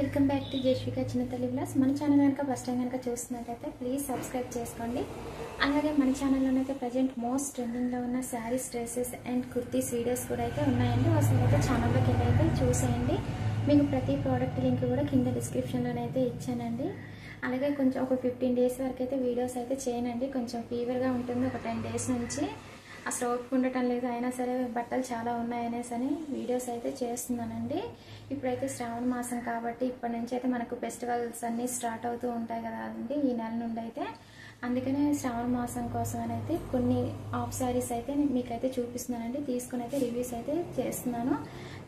Welcome back to Jeshvika Chinnathalli vlogs. మన channel కనుక first time కనుక చూస్తున్నట్టయితే ప్లీజ్ సబ్స్క్రైబ్ చేసుకోండి. అలాగే మన ఛానల్లోనైతే ప్రజెంట్ మోస్ట్ ట్రెండింగ్లో ఉన్న saris, dresses and kurtis videos కూడా అయితే ఉన్నాయండి. అసలు అయితే ఛానల్లోకి వెళ్ళి అయితే చూసేయండి. మీకు ప్రతి ప్రోడక్ట్ లింక్ కూడా కింద డిస్క్రిప్షన్లోనైతే ఇచ్చానండి. అలాగే కొంచెం ఒక 15 డేస్ వరకు అయితే వీడియోస్ అయితే చేయనండి. కొంచెం ఫీవర్గా ఉంటుంది. ఒక 10 డేస్ నుంచి అసలు ఓపిక ఉండటం లేదు. అయినా సరే బట్టలు చాలా ఉన్నాయనేసి అని వీడియోస్ అయితే చేస్తున్నానండి. ఇప్పుడైతే శ్రావణ మాసం కాబట్టి ఇప్పటి నుంచి అయితే మనకు ఫెస్టివల్స్ అన్నీ స్టార్ట్ అవుతూ ఉంటాయి కదా అండి, ఈ నెల నుండి అయితే. అందుకనే శ్రావణ మాసం కోసం అని అయితే కొన్ని ఆఫ్ శారీస్ అయితే మీకైతే చూపిస్తున్నానండి. తీసుకుని అయితే రివ్యూస్ అయితే చేస్తున్నాను.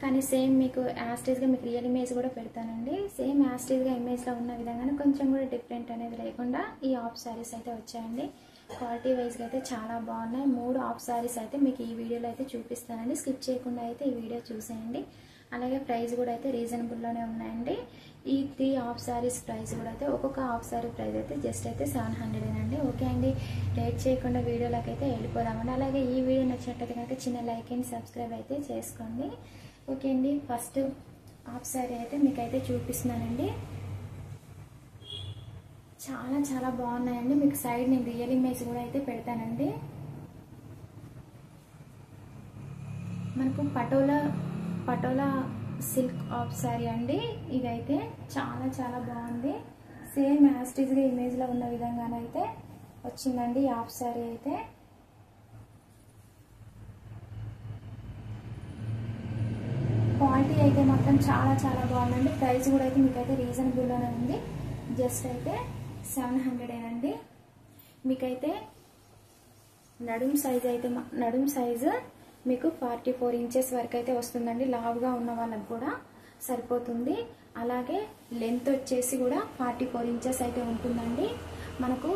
కానీ సేమ్ మీకు యాస్టీజ్గా మీకు రియల్ ఇమేజ్ కూడా పెడతానండి. సేమ్ యాస్టీజ్గా ఇమేజ్లో ఉన్న విధంగానే కొంచెం కూడా డిఫరెంట్ అనేది లేకుండా ఈ ఆఫ్ శారీస్ అయితే వచ్చాయండి. క్వాలిటీ వైజ్గా అయితే చాలా బాగున్నాయి. 3 ఆఫ్ శారీస్ అయితే మీకు ఈ వీడియోలో అయితే చూపిస్తానండి. స్కిప్ చేయకుండా అయితే ఈ వీడియో చూసేయండి. అలాగే ప్రైస్ కూడా అయితే రీజనబుల్లోనే ఉన్నాయండి. ఈ 3 ఆఫ్ శారీస్ ప్రైస్ కూడా అయితే ఒక్కొక్క ఆఫ్ శారీ ప్రైస్ అయితే జస్ట్ అయితే 700 అండి. ఓకే అండి, లేట్ చేయకుండా వీడియోలోకి అయితే వెళ్ళిపోదామండి. అలాగే ఈ వీడియో నచ్చినట్టయితే కనుక చిన్న లైక్ అండ్ సబ్స్క్రైబ్ అయితే చేసుకోండి. ఓకే అండి, ఫస్ట్ ఆఫ్ శారీ అయితే మీకైతే చూపిస్తున్నానండి. చాలా చాలా బాగున్నాయండి. మీకు సైడ్ నేను రియల్ ఇమేజ్ కూడా అయితే పెడతానండి. మనకు పటోలా సిల్క్ ఆఫ్ శారీ అండి. ఇదైతే చాలా చాలా బాగుంది. సేమ్ యాస్టీజ్గా ఇమేజ్లో ఉన్న విధంగానైతే వచ్చిందండి ఈ ఆఫ్ శారీ అయితే. క్వాలిటీ అయితే మాత్రం చాలా చాలా బాగుందండి. ప్రైస్ కూడా అయితే మీకైతే రీజనబుల్లోనే ఉంది. జస్ట్ అయితే 700 అండి. మీకైతే నడుం సైజు మీకు 44 ఇంచెస్ వరకు అయితే వస్తుందండి. లావుగా ఉన్న వాళ్ళకి కూడా సరిపోతుంది. అలాగే లెంత్ వచ్చేసి కూడా 44 ఇంచెస్ అయితే ఉంటుందండి. మనకు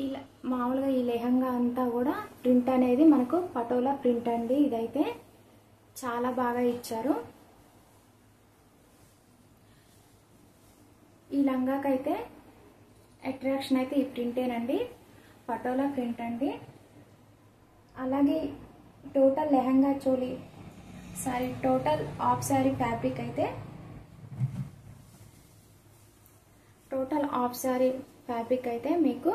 ఇలా మామూలుగా ఈ లెహంగా అంతా కూడా ప్రింట్ అనేది మనకు పటోలా ప్రింట్ అండి. ఇదైతే చాలా బాగా ఇచ్చారు. ఈ లంగాకైతే అట్రాక్షన్ అయితే ఈ ప్రింటేనండి, పటోలా ప్రింట్ అండి. అలాగే total lehenga choli total of sari fabric అయితే మీకు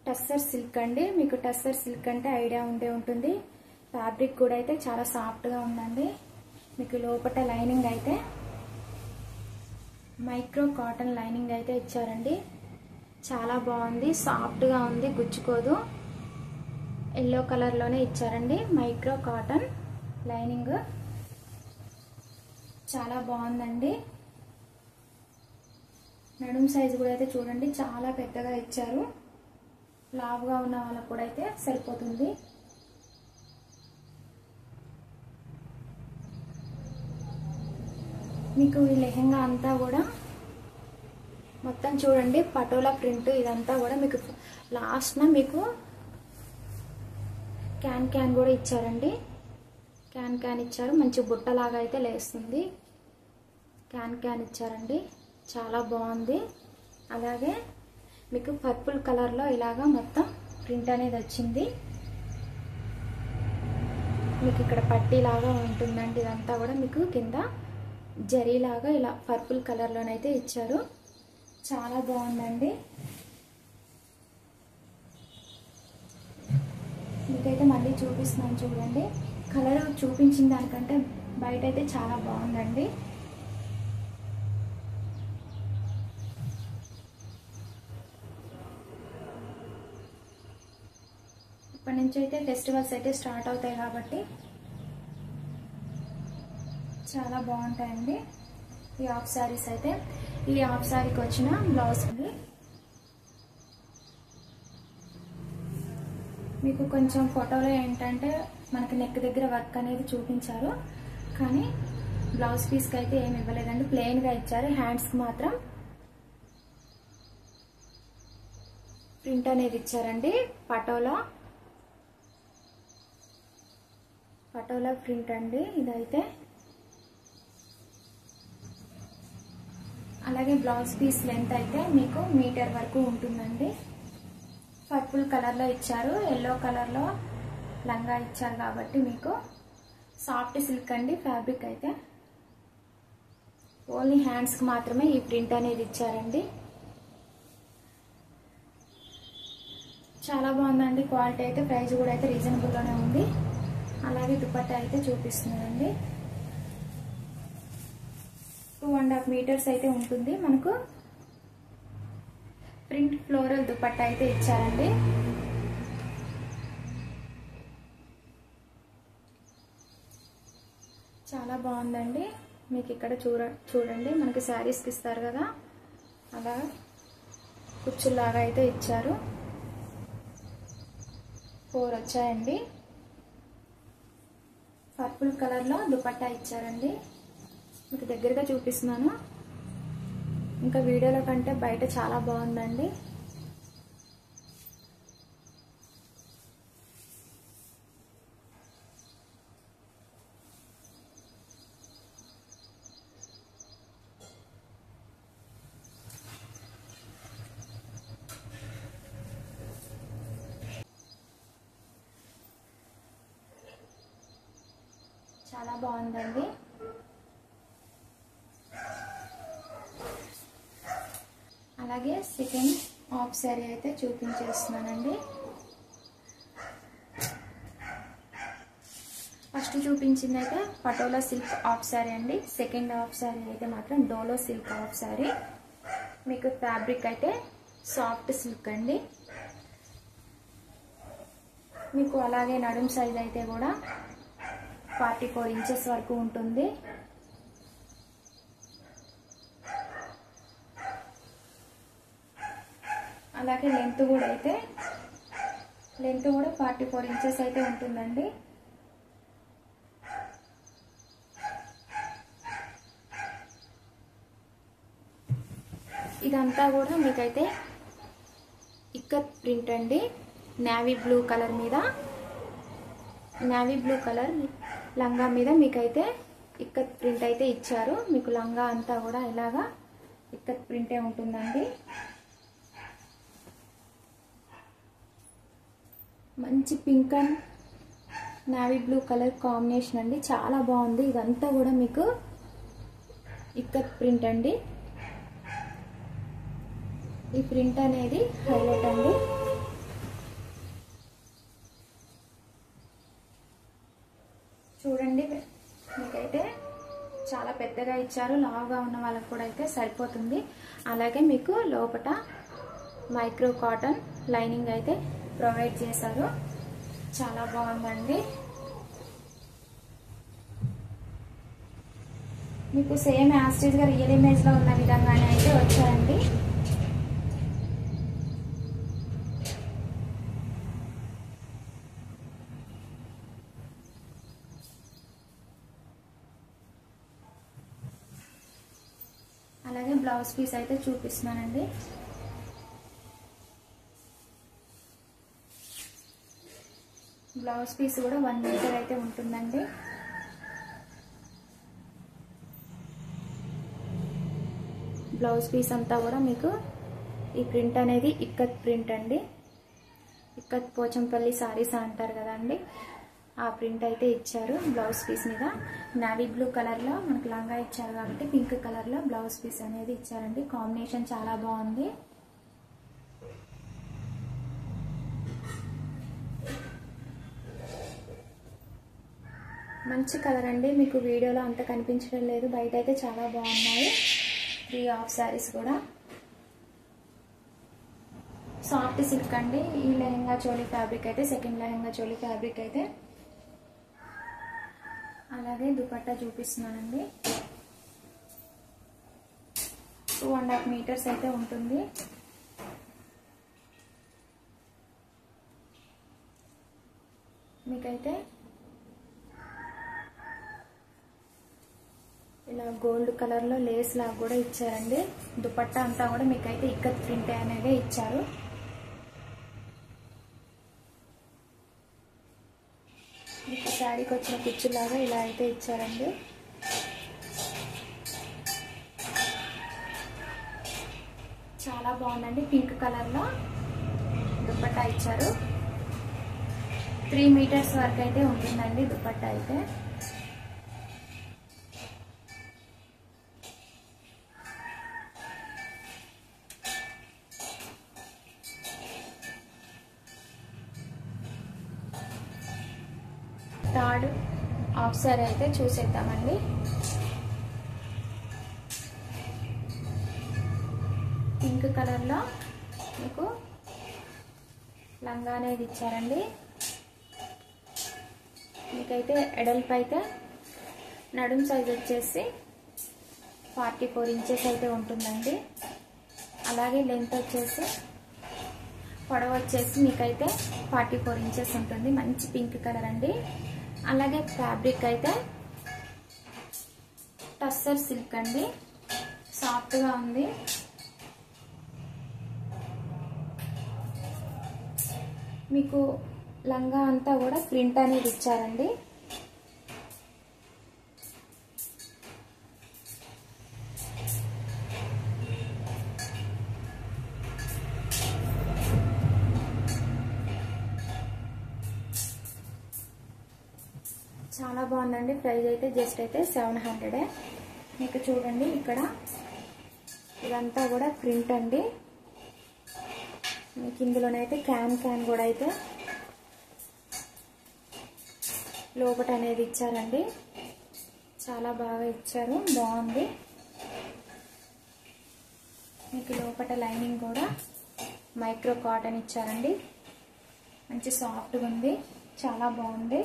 టస్సర్ సిల్క్ అండి. మీకు టస్సర్ సిల్క్ అంటే ఐడియా ఉండే ఉంటుంది. ఫ్యాబ్రిక్ కూడా అయితే చాలా సాఫ్ట్గా ఉందండి. మీకు లోపల లైనింగ్ అయితే మైక్రో కాటన్ లైనింగ్ అయితే ఇచ్చారండి. చాలా బాగుంది, సాఫ్ట్గా ఉంది, గుచ్చుకోదు. ఎల్లో కలర్లోనే ఇచ్చారండి మైక్రో కాటన్ లైనింగ్. చాలా బాగుందండి. నడుం సైజు కూడా అయితే చూడండి చాలా పెద్దగా ఇచ్చారు. లావుగా ఉన్న వాళ్ళకు కూడా అయితే సరిపోతుంది. మీకు ఈ లెహంగా అంతా కూడా మొత్తం చూడండి పటోలా ప్రింట్. ఇదంతా కూడా మీకు లాస్ట్న మీకు క్యాన్ కూడా ఇచ్చారండి. క్యాన్ ఇచ్చారు. మంచి బుట్టలాగా అయితే లేస్తుంది. క్యాన్ ఇచ్చారండి. చాలా బాగుంది. అలాగే మీకు పర్పుల్ కలర్లో ఇలాగా మొత్తం ప్రింట్ అనేది వచ్చింది. మీకు ఇక్కడ పట్టీలాగా ఉంటుందండి. ఇదంతా కూడా మీకు కింద జరీలాగా ఇలా పర్పుల్ కలర్లోనైతే ఇచ్చారు. చాలా బాగుందండి. మీకైతే మళ్ళీ చూపిస్తున్నాను చూడండి. కలర్ చూపించిన దానికంటే బయట అయితే చాలా బాగుందండి. ఇప్పటి నుంచి అయితే ఫెస్టివల్స్ అయితే స్టార్ట్ అవుతాయి కాబట్టి చాలా బాగుంటాయండి ఈ ఆఫ్ శారీస్ అయితే. ఈ ఆఫ్ శారీకి వచ్చిన బ్లౌజ్ అండి. మీకు కొంచెం ఫోటోలో ఏంటంటే మనకి నెక్ దగ్గర వర్క్ అనేది చూపించారు, కానీ బ్లౌజ్ పీస్కి అయితే ఏమి ఇవ్వలేదండి. ప్లెయిన్గా ఇచ్చారు. హ్యాండ్స్కి మాత్రం ప్రింట్ అనేది ఇచ్చారండి. పటోలా ప్రింట్ అండి ఇదైతే. అలాగే బ్లౌజ్ పీస్ లెంత్ అయితే మీకు మీటర్ వరకు ఉంటుందండి. పర్పుల్ కలర్లో ఇచ్చారు. ఎల్లో కలర్లో లంగా ఇచ్చారు కాబట్టి మీకు సాఫ్ట్ సిల్క్ అండి ఫ్యాబ్రిక్ అయితే. ఓన్లీ హ్యాండ్స్కి మాత్రమే ఈ ప్రింట్ అనేది ఇచ్చారండి. చాలా బాగుందండి క్వాలిటీ అయితే. ప్రైస్ కూడా అయితే రీజనబుల్గానే ఉంది. అలాగే దుపట్టా అయితే చూపిస్తున్నానండి. 2.5 మీటర్స్ అయితే ఉంటుంది. మనకు ప్రింట్ ఫ్లోరల్ దుపట్టా అయితే ఇచ్చారండి. చాలా బాగుందండి. మీకు ఇక్కడ చూడండి మనకి శారీస్కి ఇస్తారు కదా, అలా కుచ్చుల్లాగా అయితే ఇచ్చారు. 4 వచ్చాయండి. పర్పుల్ కలర్లో దుపట్టా ఇచ్చారండి. మీకు దగ్గరగా చూపిస్తున్నాను. ఇంకా వీడియోలో కంటే బయట చాలా బాగుందండి. చాలా బాగుందండి. అలాగే సెకండ్ హాఫ్ శారీ అయితే చూపించేస్తున్నానండి. ఫస్ట్ చూపించింది అయితే పటోలా సిల్క్ హాఫ్ శారీ అండి. సెకండ్ హాఫ్ శారీ అయితే మాత్రం డోలో సిల్క్ హాఫ్ శారీ. మీకు ఫ్యాబ్రిక్ అయితే సాఫ్ట్ సిల్క్ అండి. మీకు అలాగే నడుం సైజ్ అయితే కూడా 44 ఇంచెస్ వరకు ఉంటుంది. అలాగే లెంత్ కూడా 44 ఇంచెస్ అయితే ఉంటుందండి. ఇదంతా కూడా మీకైతే ఇక్కత్ ప్రింట్ అండి. నేవీ బ్లూ కలర్ మీద, నేవీ బ్లూ కలర్ లంగా మీద మీకైతే ఇక్కత్ ప్రింట్ అయితే ఇచ్చారు. మీకు లంగా అంతా కూడా ఇలాగా ఇక్కత్ ప్రింటే ఉంటుందండి. మంచి pink and navy blue colour combination అండి. చాలా బాగుంది. ఇదంతా కూడా మీకు ఇక్కత్ ప్రింట్ అండి. ఈ ప్రింట్ అనేది హైలైట్ అండి. చూడండి మీకైతే చాలా పెద్దగా ఇచ్చారు. లావుగా ఉన్న వాళ్ళకి కూడా అయితే సరిపోతుంది. అలాగే మీకు లోపట మైక్రో కాటన్ లైనింగ్ అయితే ప్రొవైడ్ చేశారు. చాలా బాగుందండి. మీకు సేమ్ యాస్టీజ్ గా రియల్ ఇమేజ్ లో ఉన్న విధంగానే అయితే వచ్చాయండి. అలాగే బ్లౌజ్ పీస్ అయితే చూపిస్తున్నానండి. బ్లౌజ్ పీస్ కూడా 1 మీటర్ అయితే ఉంటుందండి. బ్లౌజ్ పీస్ అంతా కూడా మీకు ఈ ప్రింట్ అనేది ఇక్కత్ ప్రింట్ అండి. ఇక్కత్ పోచంపల్లి సారీస్ అంటారు కదండి, ఆ ప్రింట్ అయితే ఇచ్చారు బ్లౌజ్ పీస్ మీద. నేవీ బ్లూ కలర్ లో మనకు లంగా ఇచ్చారు కాబట్టి పింక్ కలర్ లో బ్లౌజ్ పీస్ అనేది ఇచ్చారండి. కాంబినేషన్ చాలా బాగుంది. మంచి కలర్ అండి. మీకు వీడియోలో అంత కనిపించడం లేదు, బయట అయితే చాలా బాగున్నాయి. 3 హాఫ్ శారీస్ కూడా సాఫ్ట్ సిల్క్ అండి. ఈ లెహంగా చోలీ ఫ్యాబ్రిక్ అయితే సెకండ్ లెహంగా చోలీ ఫ్యాబ్రిక్ అయితే. అలాగే దుపట్టా చూపిస్తున్నానండి. 2.5 మీటర్స్ అయితే ఉంటుంది. మీకైతే ఇలా గోల్డ్ కలర్ లో లేస్ లాగా కూడా ఇచ్చారండి. దుపట్టా అంతా కూడా మీకైతే ఇక్కత్ ప్రింట్ అనేది ఇచ్చారు. మీకు శారీకి వచ్చిన కుచ్చులాగా ఇలా అయితే ఇచ్చారండి. చాలా బాగుందండి. పింక్ కలర్ లో దుపట్టా ఇచ్చారు. 3 మీటర్స్ వరకు అయితే ఉంటుందండి దుపట్టా అయితే. థర్డ్ హాఫ్ సారీ అయితే చూసేద్దామండి. పింక్ కలర్లో మీకు లంగా అనేది ఇచ్చారండి. మీకైతే ఎడల్పు అయితే నడుం సైజ్ వచ్చేసి 44 ఇంచెస్ అయితే ఉంటుందండి. అలాగే లెంత్ వచ్చేసి పొడవు వచ్చేసి మీకైతే 44 ఇంచెస్ ఉంటుంది. మంచి పింక్ కలర్ అండి. అలాగే ఫ్యాబ్రిక్ అయితే టస్సర్ సిల్క్ అండి, సాఫ్ట్గా ఉంది. మీకు లంగా అంతా కూడా ప్రింట్ అనేది ఇచ్చారండి. చాలా బాగుందండి. ప్రైస్ అయితే జస్ట్ అయితే 700. మీకు చూడండి ఇక్కడ ఇదంతా కూడా ప్రింట్ అండి. మీకు ఇందులోనైతే క్యాన్ కూడా అయితే లోపట అనేది ఇచ్చారండి. చాలా బాగా ఇచ్చారు, బాగుంది. మీకు లోపట లైనింగ్ కూడా మైక్రో కాటన్ ఇచ్చారండి. మంచి సాఫ్ట్గా ఉంది, చాలా బాగుంది.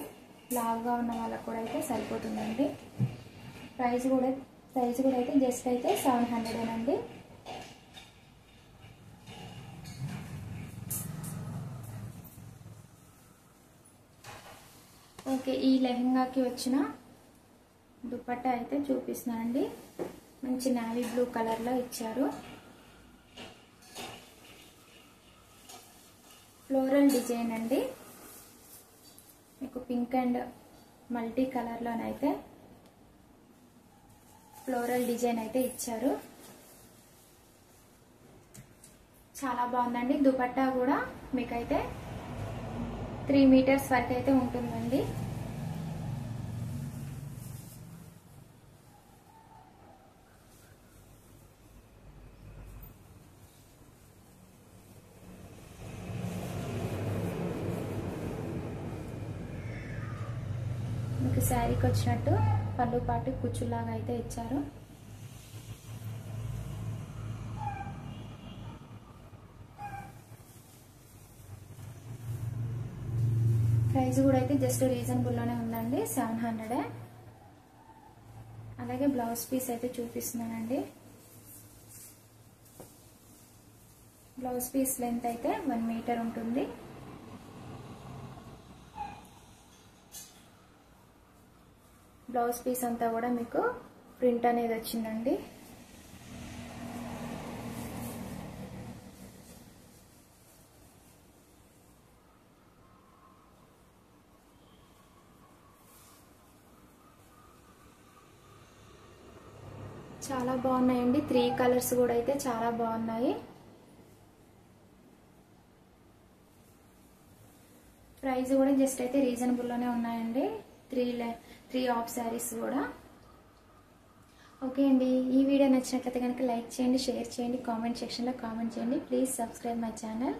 లావుగా ఉన్న వాళ్ళకు కూడా అయితే సరిపోతుందండి. ప్రైస్ కూడా అయితే జస్ట్ అయితే 700 అండి. ఓకే, ఈ లెహంగాకి వచ్చిన దుపట్టా అయితే చూపిస్తున్నానండి. మంచి నావీ బ్లూ కలర్లో ఇచ్చారు. ఫ్లోరల్ డిజైన్ అండి. మీకు పింక్ అండ్ మల్టీ కలర్లోనైతే ఫ్లోరల్ డిజైన్ అయితే ఇచ్చారు. చాలా బాగుందండి. దుపట్టా కూడా మీకైతే 3 మీటర్స్ వరకు అయితే ఉంటుందండి. మీకు శారీకి వచ్చినట్టు పళ్ళు పాటు కుచ్చులాగా అయితే ఇచ్చారు. ప్రైస్ కూడా అయితే జస్ట్ రీజనబుల్లోనే ఉందండి, 700. అలాగే బ్లౌజ్ పీస్ అయితే చూపిస్తున్నానండి. బ్లౌజ్ పీస్ లెంత్ అయితే 1 మీటర్ ఉంటుంది. బ్లౌజ్ పీస్ అంతా కూడా మీకు ప్రింట్ అనేది వచ్చిందండి. చాలా బాగున్నాయండి. 3 కలర్స్ కూడా అయితే చాలా బాగున్నాయి. ప్రైస్ కూడా జస్ట్ అయితే రీజనబుల్లోనే ఉన్నాయండి. 3 హాఫ్ శారీస్ కూడా. ఓకే అండి, ఈ వీడియో నచ్చినట్లయితే కనుక లైక్ చేయండి, షేర్ చేయండి, కామెంట్ సెక్షన్లో కామెంట్ చేయండి. Please subscribe my channel.